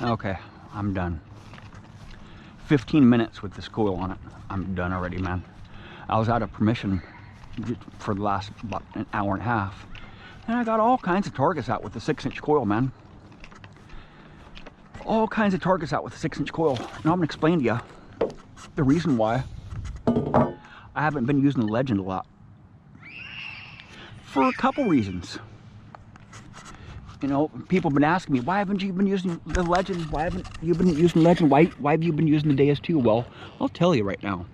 Okay, I'm done. 15 minutes with this coil on it. I'm done already, man. I was out of permission for the last about an hour and a half. And I got all kinds of targets out with the 6-inch coil, man. All kinds of targets out with the 6-inch coil. Now I'm gonna explain to you the reason why I haven't been using the Legend a lot. For a couple reasons. You know, people have been asking me, why haven't you been using the Legend? Why haven't you been using Legend? Why have you been using the Deus 2? Well, I'll tell you right now.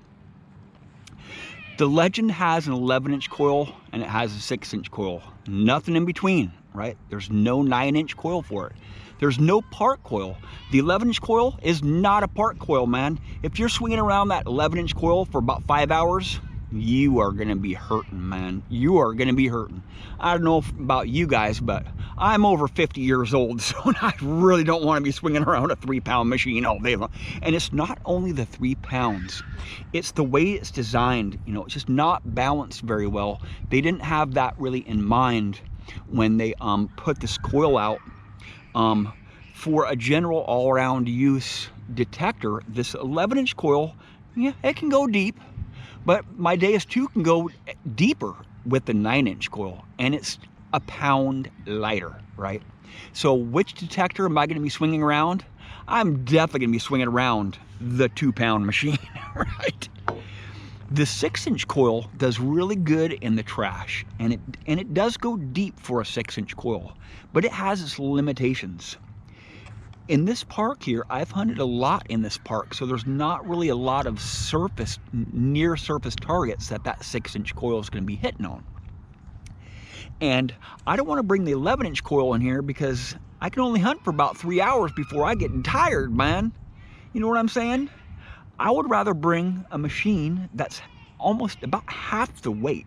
The Legend has an 11-inch coil and it has a 6-inch coil. Nothing in between, right? There's no 9-inch coil for it. There's no part coil. The 11-inch coil is not a part coil, man. If you're swinging around that 11-inch coil for about 5 hours, you are gonna be hurting, man. You are gonna be hurting. I don't know about you guys, but I'm over 50 years old, so I really don't want to be swinging around a 3-pound machine all day long. And it's not only the 3 pounds, it's the way it's designed. You know, it's just not balanced very well. They didn't have that really in mind when they put this coil out. For a general all-around use detector, this 11-inch coil, yeah, it can go deep. But my Deus 2 can go deeper with the 9-inch coil, and it's a pound lighter, right? So which detector am I going to be swinging around? I'm definitely going to be swinging around the 2-pound machine, right? The 6-inch coil does really good in the trash, and it does go deep for a 6-inch coil, but it has its limitations. In this park here, I've hunted a lot in this park, so there's not really a lot of near surface targets that 6-inch coil is going to be hitting on. And I don't want to bring the 11-inch coil in here because I can only hunt for about 3 hours before I get tired, man. You know what I'm saying? I would rather bring a machine that's almost about half the weight,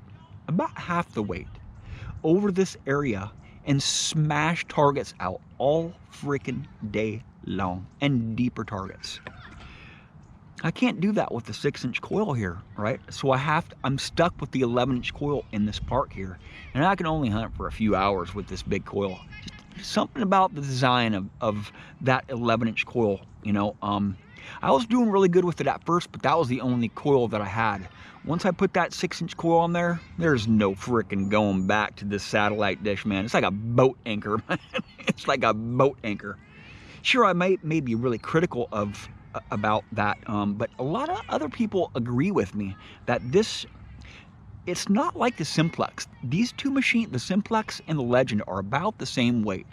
over this area and smash targets out all freaking day long, and deeper targets. I can't do that with the 6-inch coil here, right? So I'm stuck with the 11-inch coil in this park here, and I can only hunt for a few hours with this big coil. Just something about the design of that 11-inch coil, you know. I was doing really good with it at first, but that was the only coil that I had. Once I put that 6-inch coil on there, there's no freaking going back to this satellite dish, man. It's like a boat anchor, man. It's like a boat anchor. Sure, I may be really critical about that, but a lot of other people agree with me that it's not like the Simplex. These two machines, the Simplex and the Legend, are about the same weight.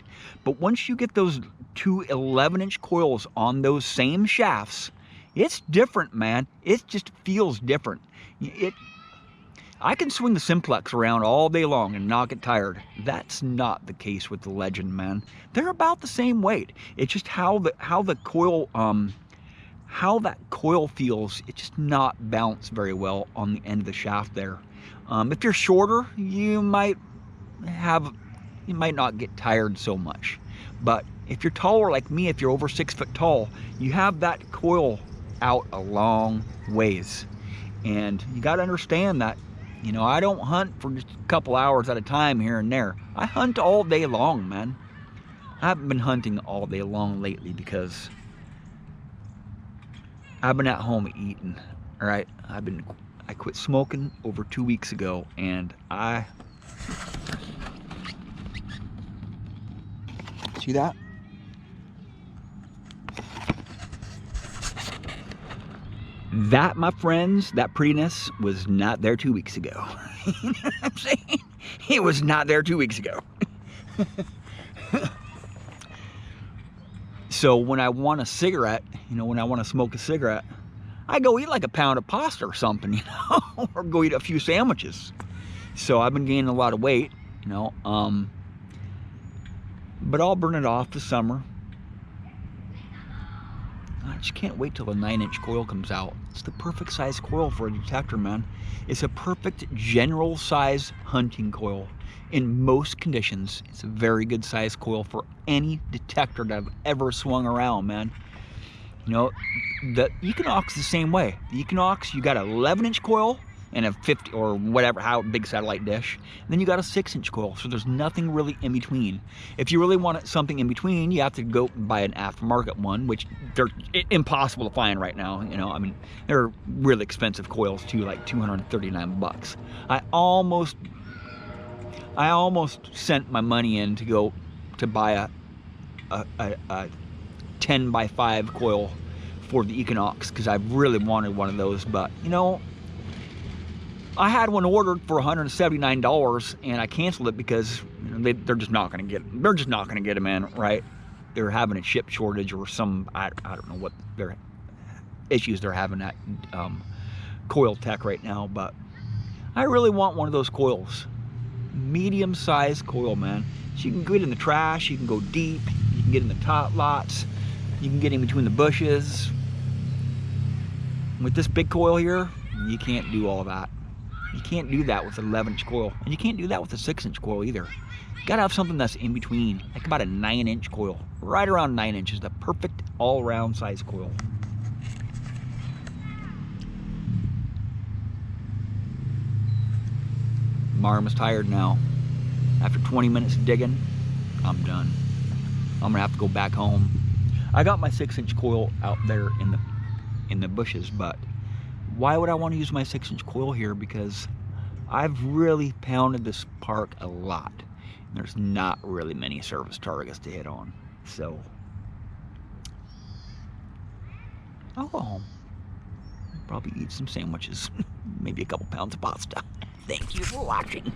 But once you get those two 11-inch coils on those same shafts, it's different, man. It just feels different. I can swing the Simplex around all day long and not get tired. That's not the case with the Legend, man. They're about the same weight. It's just how that coil feels. It's just not balanced very well on the end of the shaft there. If you're shorter, you might not get tired so much. But if you're taller like me, if you're over 6 foot tall, you have that coil out a long ways. And you got to understand that, you know, I don't hunt for just a couple hours at a time here and there. I hunt all day long, man. I haven't been hunting all day long lately because I've been at home eating, all right? I quit smoking over 2 weeks ago, and see that? That, my friends, that prettiness was not there 2 weeks ago. You know what I'm saying? It was not there 2 weeks ago. So when I want a cigarette, you know, when I want to smoke a cigarette, I go eat like a pound of pasta or something, you know, or go eat a few sandwiches. So I've been gaining a lot of weight, you know, but I'll burn it off this summer. I just can't wait till the 9-inch coil comes out. It's the perfect size coil for a detector, man. It's a perfect general size hunting coil. In most conditions, it's a very good size coil for any detector that I've ever swung around, man. You know, the Equinox is the same way. The Equinox, you got an 11-inch coil, and a 50 or whatever, how big satellite dish. And then you got a 6-inch coil, so there's nothing really in between. If you really want something in between, you have to go buy an aftermarket one, which they're impossible to find right now. You know, I mean, they're really expensive coils too, like 239 bucks. I almost sent my money in to go to buy a 10 by 5 coil for the Equinox, because I really wanted one of those, but you know, I had one ordered for $179 and I canceled it because you know, they're just not going to get them in, right? They're having a chip shortage or some, I don't know what their issues they're having at Coil Tech right now, but I really want one of those coils. Medium-sized coil, man. So you can get in the trash, you can go deep, you can get in the top lots, you can get in between the bushes. With this big coil here, you can't do all that. You can't do that with an 11-inch coil, and you can't do that with a 6-inch coil either. You gotta have something that's in between, like about a 9-inch coil. Right around 9 inches, the perfect all-round size coil. My arm is tired now. After 20 minutes of digging, I'm done. I'm gonna have to go back home. I got my 6-inch coil out there in the bushes, but why would I want to use my 6-inch coil here? Because I've really pounded this park a lot. There's not really many service targets to hit on. So I'll go home. Probably eat some sandwiches, maybe a couple pounds of pasta. Thank you for watching.